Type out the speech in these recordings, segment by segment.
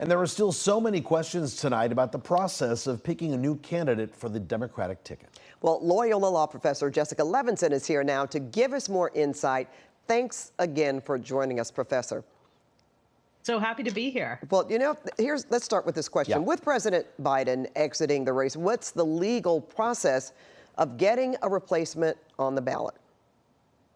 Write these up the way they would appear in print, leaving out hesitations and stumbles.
And there are still so many questions tonight about the process of picking a new candidate for the Democratic ticket. Well, Loyola law professor Jessica Levinson is here now to give us more insight. Thanks again for joining us, Professor. So happy to be here. Well, let's start with this question. Yeah. With President Biden exiting the race, what's the legal process of getting a replacement on the ballot?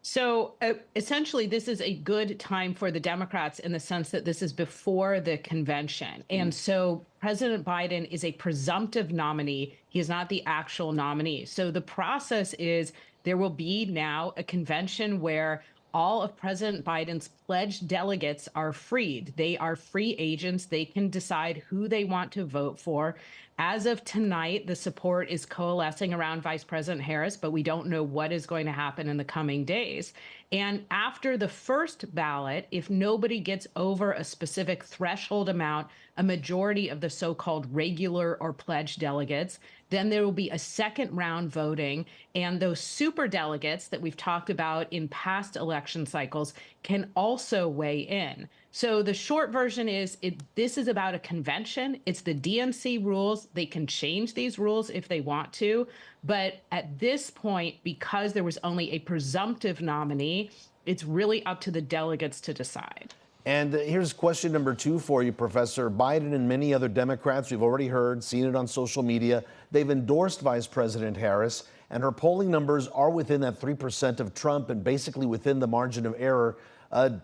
So essentially, this is a good time for the Democrats in the sense that this is before the convention. And so President Biden is a presumptive nominee. He is not the actual nominee. So the process is there will be now a convention where all of President Biden's pledged delegates are freed. They are free agents. They can decide who they want to vote for. As of tonight, the support is coalescing around Vice President Harris, but we don't know what is going to happen in the coming days. And after the first ballot, if nobody gets over a specific threshold amount, a majority of the so-called regular or pledged delegates, then there will be a second round voting. And those super delegates that we've talked about in past election cycles can also weigh in. So the short version is this is about a convention. It's the DNC rules. They can change these rules if they want to. But at this point, because there was only a presumptive nominee, it's really up to the delegates to decide. And here's question number 2 for you, Professor. Biden and many other Democrats, we've already heard, seen it on social media, they've endorsed Vice President Harris, and her polling numbers are within that 3% of Trump and basically within the margin of error.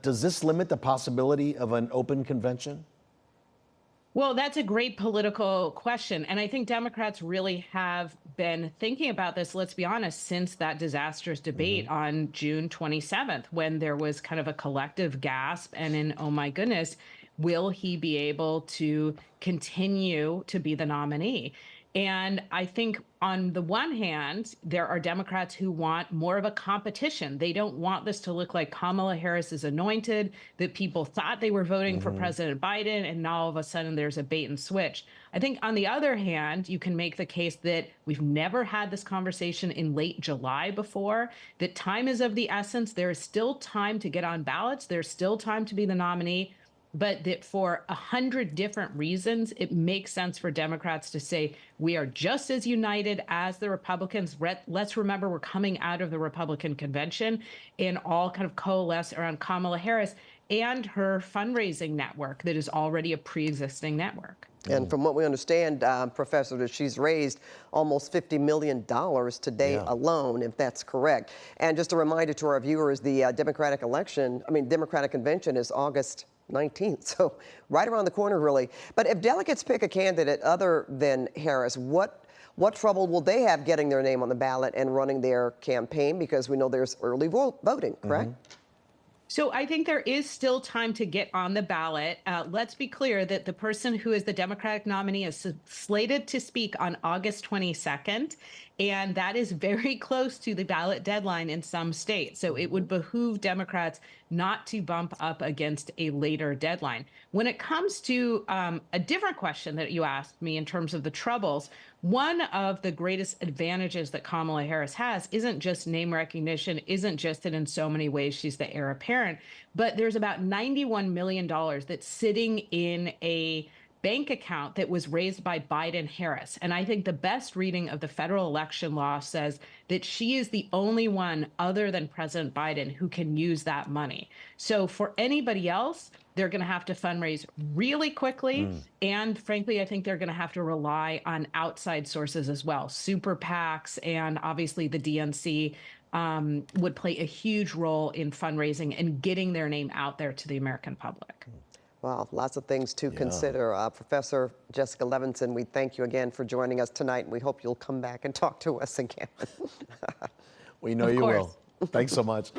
Does this limit the possibility of an open convention? Well, that's a great political question. And I think Democrats really have been thinking about this, let's be honest, since that disastrous debate on June 27th, when there was kind of a collective gasp and an, oh my goodness, will he be able to continue to be the nominee? And I think on the one hand, there are Democrats who want more of a competition. They don't want this to look like Kamala Harris is anointed, that people thought they were voting for President Biden, and now all of a sudden there's a bait and switch. I think on the other hand, you can make the case that we've never had this conversation in late July before, that time is of the essence. There is still time to get on ballots. There's still time to be the nominee. But that for 100 different reasons, it makes sense for Democrats to say, we are just as united as the Republicans. Let's remember we're coming out of the Republican convention and all kind of coalesce around Kamala Harris and her fundraising network that is already a pre-existing network. And from what we understand, Professor, that she's raised almost $50 million today alone, if that's correct. And just a reminder to our viewers, the Democratic convention is August 19th, so right around the corner, really. But if delegates pick a candidate other than Harris, what trouble will they have getting their name on the ballot and running their campaign? Because we know there's early voting, correct? So I think there is still time to get on the ballot. Let's be clear that the person who is the Democratic nominee is slated to speak on August 22nd, and that is very close to the ballot deadline in some states. So it would behoove Democrats not to bump up against a later deadline. When it comes to a different question that you asked me in terms of the troubles, one of the greatest advantages that Kamala Harris has isn't just name recognition, isn't just that in so many ways she's the heir apparent, but there's about $91 million that's sitting in a bank account that was raised by Biden-Harris. And I think the best reading of the federal election law says that she is the only one other than President Biden who can use that money. So for anybody else, they're going to have to fundraise really quickly. And frankly, I think they're going to have to rely on outside sources as well. Super PACs and obviously the DNC would play a huge role in fundraising and getting their name out there to the American public. Wow, lots of things to consider. Professor Jessica Levinson, we thank you again for joining us tonight, and we hope you'll come back and talk to us again. We know you will. Thanks so much.